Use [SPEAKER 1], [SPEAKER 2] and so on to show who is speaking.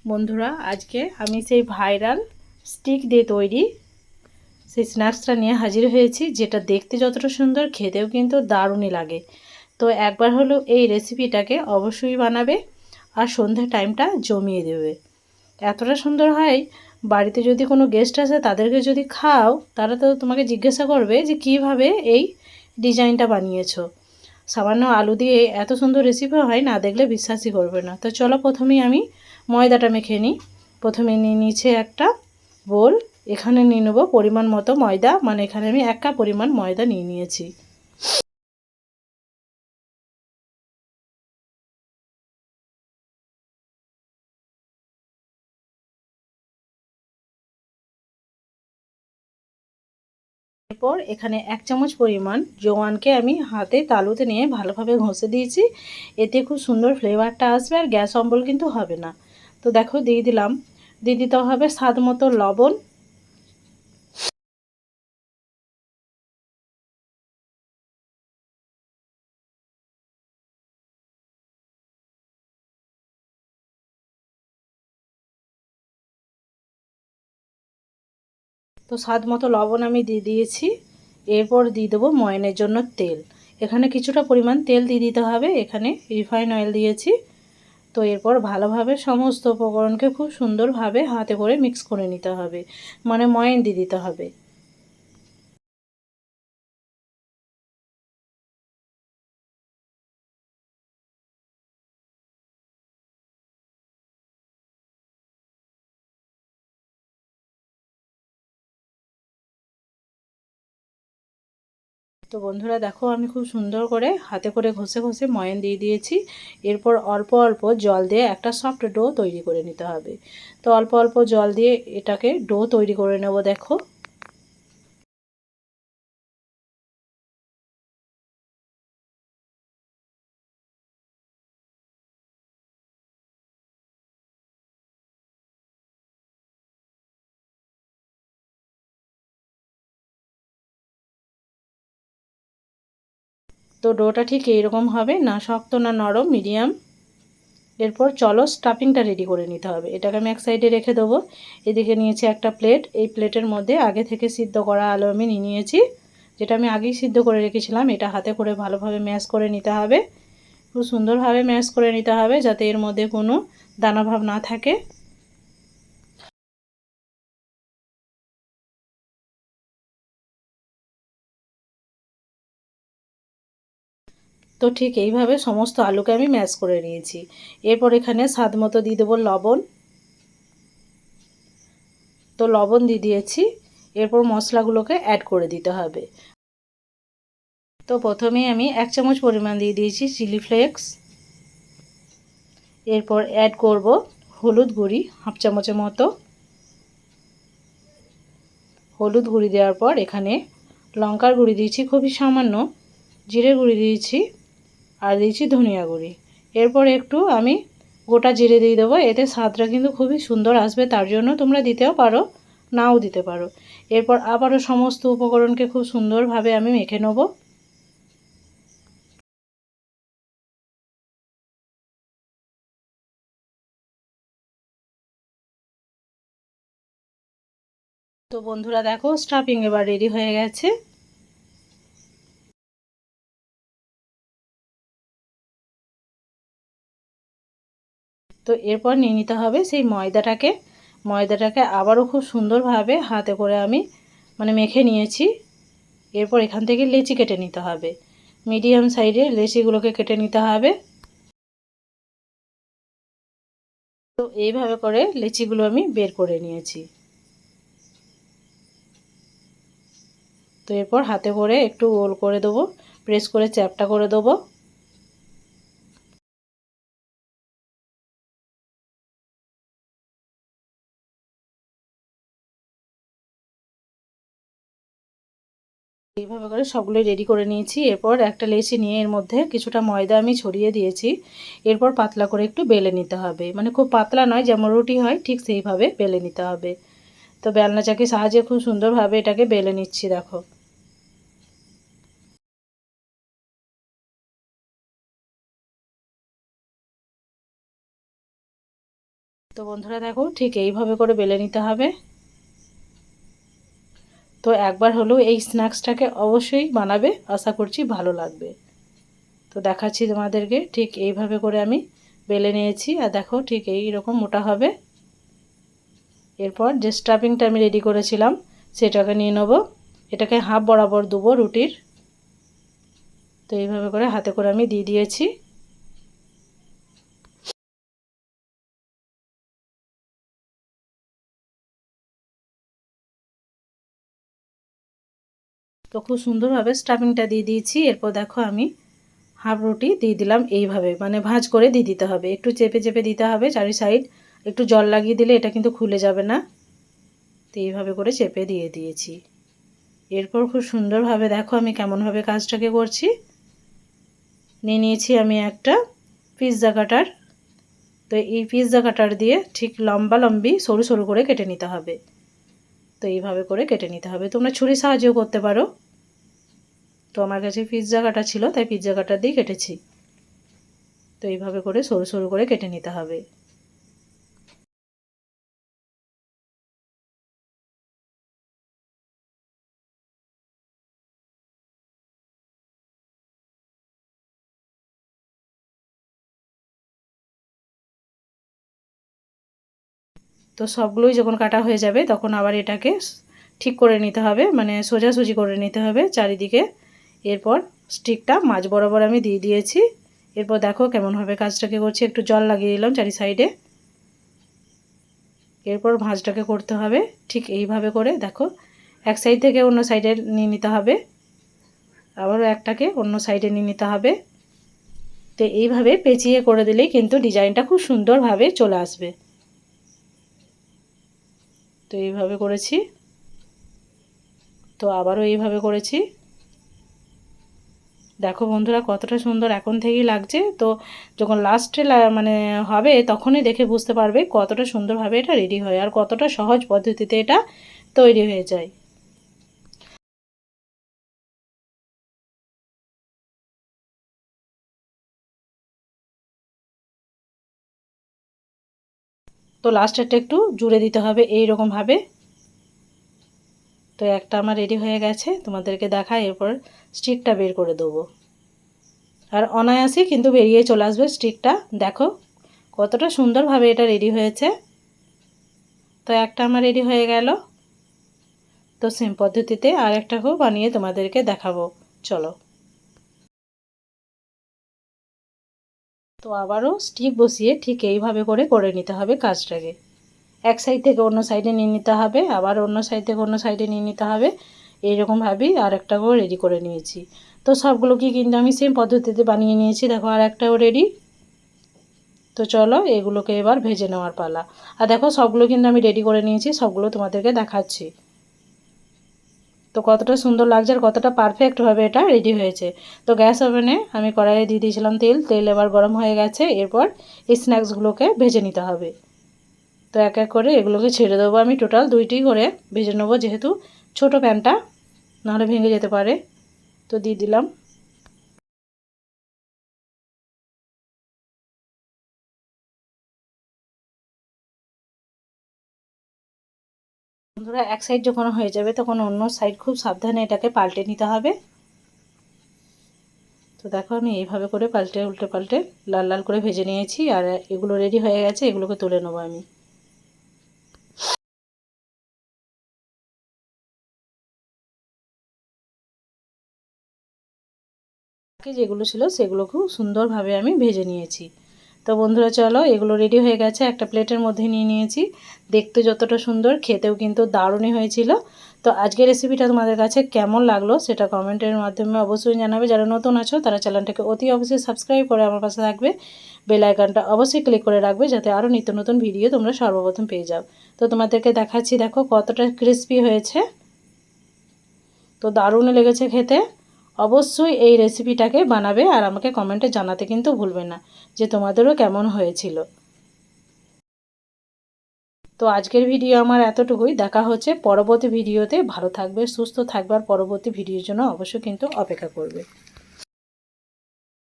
[SPEAKER 1] বন্ধুরা, আজকে আমি সেই ভাইরাল স্টিক দিয়ে তৈরি সেই স্ন্যাক্সটা নিয়ে হাজির হয়েছি, যেটা দেখতে যতটা সুন্দর খেতেও কিন্তু দারুণই লাগে। তো একবার হলো এই রেসিপিটাকে অবশ্যই বানাবে আর সন্ধ্যের টাইমটা জমিয়ে দেবে। এতটা সুন্দর হয়, বাড়িতে যদি কোনো গেস্ট আসে তাদেরকে যদি খাও, তারা তো তোমাকে জিজ্ঞাসা করবে যে কিভাবে এই ডিজাইনটা বানিয়েছো। সামান্য আলু দিয়ে এত সুন্দর রেসিপি হয়, না দেখলে বিশ্বাসই করবে না। তো চলো প্রথমেই আমি ময়দাটা মেখে নিই। প্রথমে নিয়ে নিচ্ছে একটা বোল। এখানে নিয়ে নেবো পরিমাণ মতো ময়দা, মানে এখানে আমি 1 কাপ পরিমাণ ময়দা নিয়ে নিয়েছি। এরপর এখানে 1 চামচ পরিমাণ জোয়ানকে আমি হাতে তালুতে নিয়ে ভালোভাবে ঘষে দিয়েছি। এতে খুব সুন্দর ফ্লেভারটা আসবে আর গ্যাস অম্বল কিন্তু হবে না। তো দেখো দিয়ে দিলাম। দিয়ে দিতে হবে স্বাদ মতো লবণ। তো স্বাদ মতো লবণ আমি দিয়ে দিয়েছি। এরপর দিয়ে দেবো ময়ানের জন্য তেল। এখানে কিছুটা পরিমাণ তেল দিয়ে দিতে হবে। এখানে রিফাইন অয়েল দিয়েছি। তো এরপর ভালোভাবে সমস্ত উপকরণকে খুব সুন্দরভাবে হাতে করে মিক্স করে নিতে হবে, মানে ময়ান দিয়ে দিতে হবে। তো বন্ধুরা দেখো, আমি খুব সুন্দর করে হাতে করে ঘষে ঘষে ময়ান দিয়ে দিয়েছি। এরপর অল্প অল্প জল দিয়ে একটা সফট ডো তৈরি করে নিতে হবে। তো অল্প অল্প জল দিয়ে এটাকে ডো তৈরি করে নেব। দেখো, তো ডোটা ঠিক এইরকম হবে, না শক্ত না নরম, মিডিয়াম। এরপর চলো স্টাফিংটা রেডি করে নিতে হবে। এটাকে আমি এক সাইডে রেখে দেবো। এদিকে নিয়েছি একটা প্লেট। এই প্লেটের মধ্যে আগে থেকে সিদ্ধ করা আলু আমি নিয়ে নিয়েছি, যেটা আমি আগেই সিদ্ধ করে রেখেছিলাম। এটা হাতে করে ভালোভাবে ম্যাশ করে নিতে হবে। খুব সুন্দরভাবে ম্যাশ করে নিতে হবে, যাতে এর মধ্যে কোনো দানাভাব না থাকে। তো ঠিক এইভাবে সমস্ত আলুকে আমি ম্যাশ করে নিয়েছি। এরপর এখানে স্বাদ মতো দিয়ে দেবো লবণ। তো লবণ দিয়ে দিয়েছি। এরপর মশলাগুলোকে অ্যাড করে দিতে হবে। তো প্রথমেই আমি 1 চামচ পরিমাণ দিয়ে দিয়েছি চিলি ফ্লেক্স। এরপর অ্যাড করব হলুদ গুঁড়ি হাফ চামচের মতো। হলুদ গুঁড়ি দেওয়ার পর এখানে লঙ্কার গুঁড়ি দিয়েছি খুবই সামান্য, জিরে গুঁড়ি দিয়েছি, আর দিয়েছি ধনিয়া গুঁড়ি। এরপর একটু আমি গোটা জিরে দিয়ে দেবো। এতে স্বাদটা কিন্তু খুবই সুন্দর আসবে, তার জন্য তোমরা দিতেও পারো, নাও দিতে পারো। এরপর আবারও সমস্ত উপকরণকে খুব সুন্দরভাবে আমি মেখে নেব। তো বন্ধুরা দেখো, স্টাফিং এবার রেডি হয়ে গেছে। তো এরপর নিয়ে নিতে হবে সেই ময়দাটাকে আবারও খুব সুন্দরভাবে হাতে করে আমি মানে মেখে নিয়েছি। এরপর এখান থেকে লেচি কেটে নিতে হবে। মিডিয়াম সাইজের লেচিগুলোকে কেটে নিতে হবে। তো এইভাবে করে লেচিগুলো আমি বের করে নিয়েছি। তো এরপর হাতে করে একটু গোল করে দেবো, প্রেস করে চ্যাপটা করে দেবো। এইভাবে করে সবগুলো রেডি করে নিয়েছি। এরপর একটা লেচি নিয়ে এর মধ্যে কিছুটা ময়দা আমি ছড়িয়ে দিয়েছি। এরপর পাতলা করে একটু বেলে নিতে হবে, মানে খুব পাতলা নয়, যেমন রুটি হয় ঠিক সেইভাবে বেলে নিতে হবে। তো বেলনা চাকির সাহায্যে খুব সুন্দরভাবে এটাকে বেলে নিচ্ছি। দেখো, তো বন্ধুরা দেখো ঠিক এইভাবে করে বেলে নিতে হবে। তো একবার হলেও এই স্ন্যাক্সটাকে অবশ্যই বানাবে, আশা করছি ভালো লাগবে। তো দেখাচ্ছি তোমাদেরকে, ঠিক এইভাবে করে আমি বেলে নিয়েছি। আর দেখো ঠিক এই রকম মোটা হবে। এরপর যে স্টাফিংটা আমি রেডি করেছিলাম সেটাকে নিয়ে নেব। এটাকে হাফ বরাবর দেবো রুটির। তো এইভাবে করে হাতে করে আমি দিয়ে দিয়েছি। তো খুব সুন্দরভাবে স্টাফিংটা দিয়ে দিয়েছি। এরপর দেখো আমি হাফ রুটি দিয়ে দিলাম এইভাবে, মানে ভাঁজ করে দিয়ে দিতে হবে, একটু চেপে চেপে দিতে হবে চারি সাইড। একটু জল লাগিয়ে দিলে এটা কিন্তু খুলে যাবে না। তো এইভাবে করে চেপে দিয়ে দিয়েছি। এরপর খুব সুন্দরভাবে দেখো আমি কেমনভাবে কাজটাকে করছি। নিয়ে নিয়েছি আমি একটা পিৎজা কাটার। তো এই পিৎজা কাটার দিয়ে ঠিক লম্বা লম্বি সরু সরু করে কেটে নিতে হবে। তো এইভাবে করে কেটে নিতে হবে, তোমরা ছুরির সাহায্যেও করতে পারো। তো আমার কাছে পিৎজা কাটা ছিল তাই পিৎজা কাটার দিয়ে কেটেছি। তো এইভাবে করে সরু সরু করে কেটে নিতে হবে। তো সবগুলোই যখন কাটা হয়ে যাবে তখন আবার এটাকে ঠিক করে নিতে হবে, মানে সোজাসুজি করে নিতে হবে চারিদিকে। এরপর স্টিকটা মাঝ বরাবর আমি দিয়ে দিয়েছি। এরপর দেখো কেমনভাবে কাজটাকে করছি, একটু জল লাগিয়ে দিলাম চারি সাইডে। এরপর ভাঁজটাকে করতে হবে ঠিক এইভাবে করে। দেখো এক সাইড থেকে অন্য সাইডে নিয়ে নিতে হবে, আবারও একটাকে অন্য সাইডে নিয়ে নিতে হবে। তো এইভাবে পেঁচিয়ে করে দিলেই কিন্তু ডিজাইনটা খুব সুন্দরভাবে চলে আসবে। তো এইভাবে করেছি। তো আবারও এইভাবে করেছি। দেখো বন্ধুরা কতটা সুন্দর এখন থেকেই লাগছে। তো যখন লাস্টে মানে হবে তখনই দেখে বুঝতে পারবে কতটা সুন্দরভাবে এটা রেডি হয় আর কতটা সহজ পদ্ধতিতে এটা তৈরি হয়ে যায়। তো লাস্টেরটা একটু জুড়ে দিতে হবে এই রকমভাবে। তো একটা আমার রেডি হয়ে গেছে, তোমাদেরকে দেখাই। এরপর স্টিকটা বের করে দেবো, আর অনায়াসে কিন্তু বেরিয়ে চলে আসবে স্টিকটা। দেখো কতটা সুন্দরভাবে এটা রেডি হয়েছে। তো একটা আমার রেডি হয়ে গেল। তো সেম পদ্ধতিতে আর একটাকেও বানিয়ে তোমাদেরকে দেখাবো, চলো। তো আবারও স্টিক বসিয়ে ঠিক এইভাবে করে নিতে হবে কাজটাকে। এক সাইড থেকে অন্য সাইডে নিয়ে নিতে হবে, আবার অন্য সাইড থেকে অন্য সাইডে নিয়ে নিতে হবে। এইরকমভাবেই আর একটাকেও রেডি করে নিয়েছি। তো সবগুলোকে কিন্তু আমি সেম পদ্ধতিতে বানিয়ে নিয়েছি। দেখো আর একটাও রেডি। তো চলো এগুলোকে এবার ভেজে নেওয়ার পালা। আর দেখো সবগুলো কিন্তু আমি রেডি করে নিয়েছি, সবগুলো তোমাদেরকে দেখাচ্ছি। তো কতটা সুন্দর লাগছে আর কতটা পারফেক্টভাবে এটা রেডি হয়েছে। তো গ্যাস ওভেনে আমি কড়াইয়ে দিয়ে দিয়েছিলাম তেল। তেল এবার গরম হয়ে গেছে। এরপর এই স্ন্যাক্সগুলোকে ভেজে নিতে হবে। তো এক এক করে এগুলোকে ছেড়ে দেবো আমি, টোটাল 2টি করে ভেজে নেবো, যেহেতু ছোটো প্যানটা নাহলে ভেঙে যেতে পারে। তো দিয়ে দিলাম। বন্ধুরা এক সাইড যখন হয়ে যাবে তখন অন্য সাইড খুব সাবধানে এটাকে পাল্টে নিতে হবে। তো দেখো আমি এইভাবে করে পাল্টে উল্টে পাল্টে লাল লাল করে ভেজে নিয়েছি। আর এগুলো রেডি হয়ে গেছে, এগুলোকে তুলে নেবো আমি। যেগুলো ছিল সেগুলো খুব সুন্দরভাবে আমি ভেজে নিয়েছি। তো বন্ধুরা চলো এগুলো রেডি হয়ে গেছে, একটা প্লেটের মধ্যে নিয়ে নিয়েছি। দেখতে যতটা সুন্দর খেতেও কিন্তু দারুণই হয়েছিল। তো আজকের রেসিপিটা তোমাদের কাছে কেমন লাগলো সেটা কমেন্টের মাধ্যমে অবশ্যই জানাবে। যারা নতুন আছো তারা চ্যানেলটাকে অতি অবশ্যই সাবস্ক্রাইব করে আমার পাশে থাকবে। বেল আইকনটা অবশ্যই ক্লিক করে রাখবে যাতে আরও নিত্য নতুন ভিডিও তোমরা সর্বপ্রথম পেয়ে যাও। তো তোমাদেরকে দেখাচ্ছি, দেখো কতটা ক্রিস্পি হয়েছে। তো দারুণ লেগেছে খেতে। অবশ্যই এই রেসিপিটাকে বানাবে আর আমাকে কমেন্টে জানাতে কিন্তু ভুলবে না যে তোমাদেরও কেমন হয়েছিল। তো আজকের ভিডিও আমার এতটুকুই। দেখা হচ্ছে পরবর্তী ভিডিওতে। ভালো থাকবে, সুস্থ থাকবে আর পরবর্তী ভিডিওর জন্য অবশ্যই কিন্তু অপেক্ষা করবে।